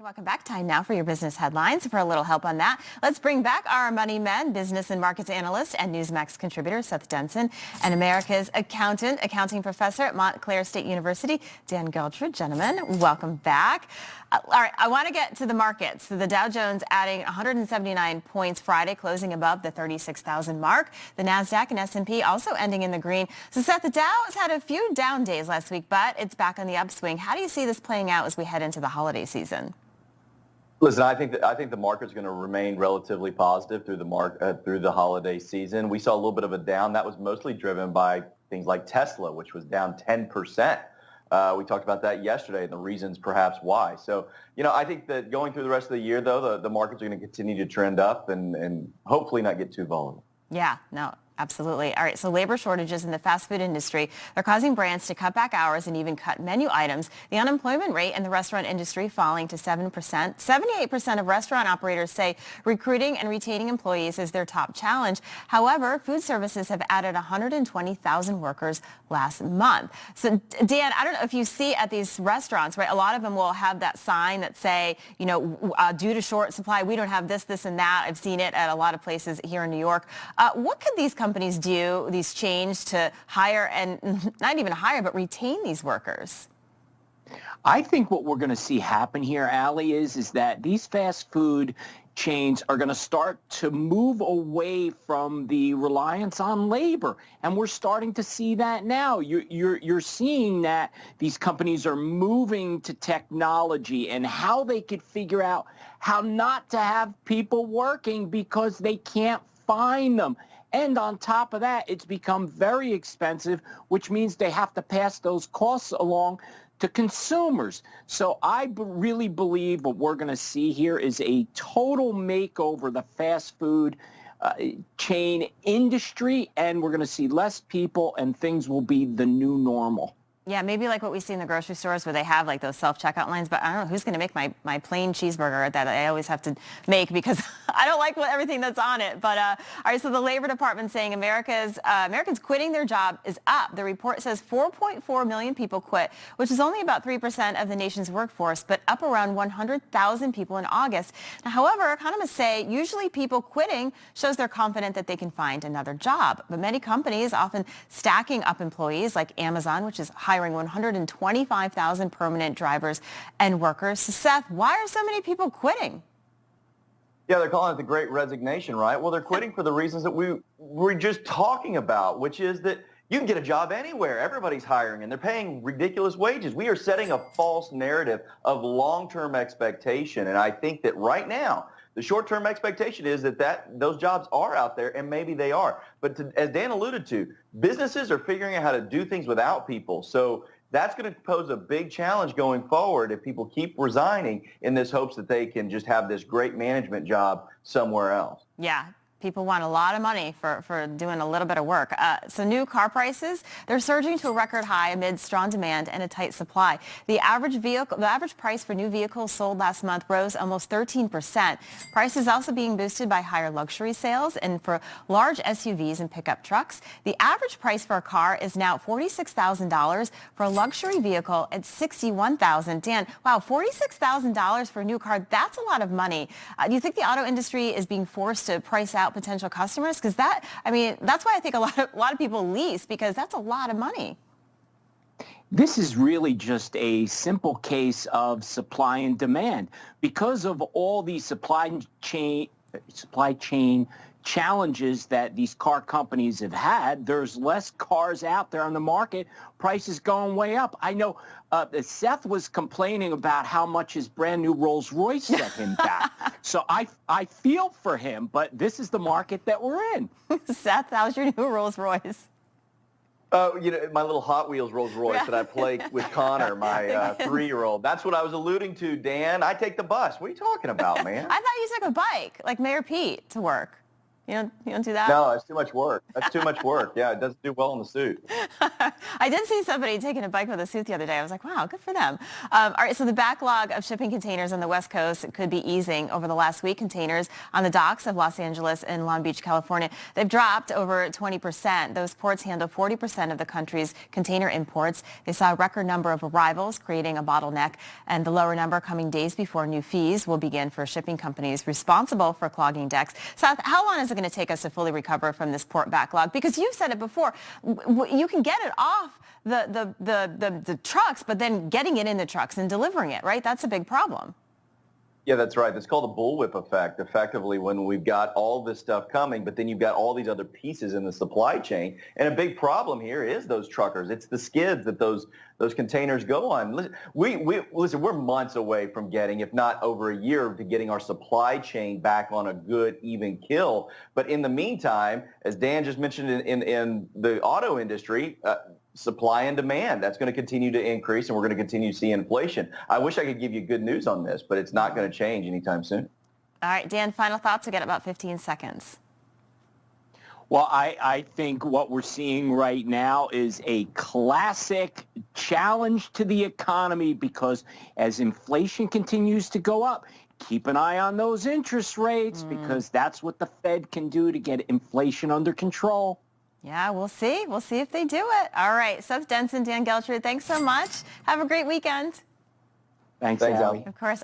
Welcome back. Time now for your business headlines. For a little help on that, let's bring back our money men, business and markets analyst and Newsmax contributor Seth Denson, and America's accounting professor at Montclair State University, Dan Geltrude. Gentlemen, welcome back. All right, I want to get to the markets. So the Dow Jones adding 179 points Friday, closing above the 36,000 mark. The NASDAQ and S&P also ending in the green. So Seth, the Dow has had a few down days last week, but it's back on the upswing. How do you see this playing out as we head into the holiday season? Listen, I think the market's going to remain relatively positive through the holiday season. We saw a little bit of a down. That was mostly driven by things like Tesla, which was down 10%. We talked about that yesterday and the reasons perhaps why. So, I think that going through the rest of the year, though, the markets are going to continue to trend up and hopefully not get too volatile. Yeah, no. Absolutely. All right. So labor shortages in the fast food industry are causing brands to cut back hours and even cut menu items. The unemployment rate in the restaurant industry falling to 7%. 78% of restaurant operators say recruiting and retaining employees is their top challenge. However, food services have added 120,000 workers last month. So, Dan, I don't know if you see at these restaurants, right, a lot of them will have that sign that say, due to short supply, we don't have this, this, and that. I've seen it at a lot of places here in New York. What could these companies do, these change to hire and not even hire, but retain these workers? I think what we're going to see happen here, Allie, is that these fast food chains are going to start to move away from the reliance on labor. And we're starting to see that now. You're seeing that these companies are moving to technology and how they could figure out how not to have people working because they can't find them. And on top of that, it's become very expensive, which means they have to pass those costs along to consumers. So I really believe what we're going to see here is a total makeover of the fast food chain industry, and we're going to see less people, and things will be the new normal. Yeah, maybe like what we see in the grocery stores where they have like those self-checkout lines, but I don't know who's going to make my plain cheeseburger that I always have to make because I don't like everything that's on it. But all right, so the Labor Department saying Americans quitting their job is up. The report says 4.4 million people quit, which is only about 3% of the nation's workforce, but up around 100,000 people in August. Now, however, economists say usually people quitting shows they're confident that they can find another job. But many companies often stacking up employees like Amazon, which is hiring 125,000 permanent drivers and workers. So Seth, why are so many people quitting? Yeah, they're calling it the Great Resignation, right? Well, they're quitting for the reasons that we were just talking about, which is that you can get a job anywhere. Everybody's hiring, and they're paying ridiculous wages. We are setting a false narrative of long-term expectation, and I think that right now, the short-term expectation is that those jobs are out there, and maybe they are. But as Dan alluded to, businesses are figuring out how to do things without people. So that's going to pose a big challenge going forward if people keep resigning in this hopes that they can just have this great management job somewhere else. Yeah. People want a lot of money for doing a little bit of work. So new car prices, they're surging to a record high amid strong demand and a tight supply. The average price for new vehicles sold last month rose almost 13%. Prices also being boosted by higher luxury sales and for large SUVs and pickup trucks. The average price for a car is now $46,000 for a luxury vehicle at $61,000. Dan, wow, $46,000 for a new car, that's a lot of money. Do you think the auto industry is being forced to price out potential customers? Because that's why I think a lot of people lease, because that's a lot of money. This is really just a simple case of supply and demand. Because of all these supply chain challenges that these car companies have had, there's less cars out there on the market, prices going way up. I know Seth was complaining about how much his brand new Rolls Royce set him back. So I feel for him, but this is the market that we're in. Seth, how's your new Rolls Royce? My little Hot Wheels Rolls Royce that I play with Connor, my 3-year-old. That's what I was alluding to, Dan. I take the bus. What are you talking about, man? I thought you took a bike, like Mayor Pete, to work. You don't do that? No, it's too much work. That's too much work. Yeah, it doesn't do well in the suit. I did see somebody taking a bike with a suit the other day. I was like, wow, good for them. All right, so the backlog of shipping containers on the West Coast could be easing over the last week. Containers on the docks of Los Angeles and Long Beach, California, they've dropped over 20%. Those ports handle 40% of the country's container imports. They saw a record number of arrivals, creating a bottleneck, and the lower number coming days before new fees will begin for shipping companies responsible for clogging decks. Seth, how long is it going to take us to fully recover from this port backlog? Because you've said it before, you can get it off the trucks, but then getting it in the trucks and delivering it, right? That's a big problem. Yeah, that's right. That's called the bullwhip effect, effectively, when we've got all this stuff coming, but then you've got all these other pieces in the supply chain. And a big problem here is those truckers. It's the skids that those containers go on. Listen, we're months away from getting, if not over a year, to getting our supply chain back on a good, even kill. But in the meantime, as Dan just mentioned in the auto industry, supply and demand, that's going to continue to increase, and we're going to continue to see inflation. I wish I could give you good news on this, but it's not going to change anytime soon. All right, Dan, final thoughts. We got about 15 seconds. Well, I think what we're seeing right now is a classic challenge to the economy, because as inflation continues to go up, keep an eye on those interest rates, because that's what the Fed can do to get inflation under control. Yeah, we'll see. We'll see if they do it. All right. Seth Denson, Dan Geltrude, thanks so much. Have a great weekend. Thanks, Allie. Allie. Of course.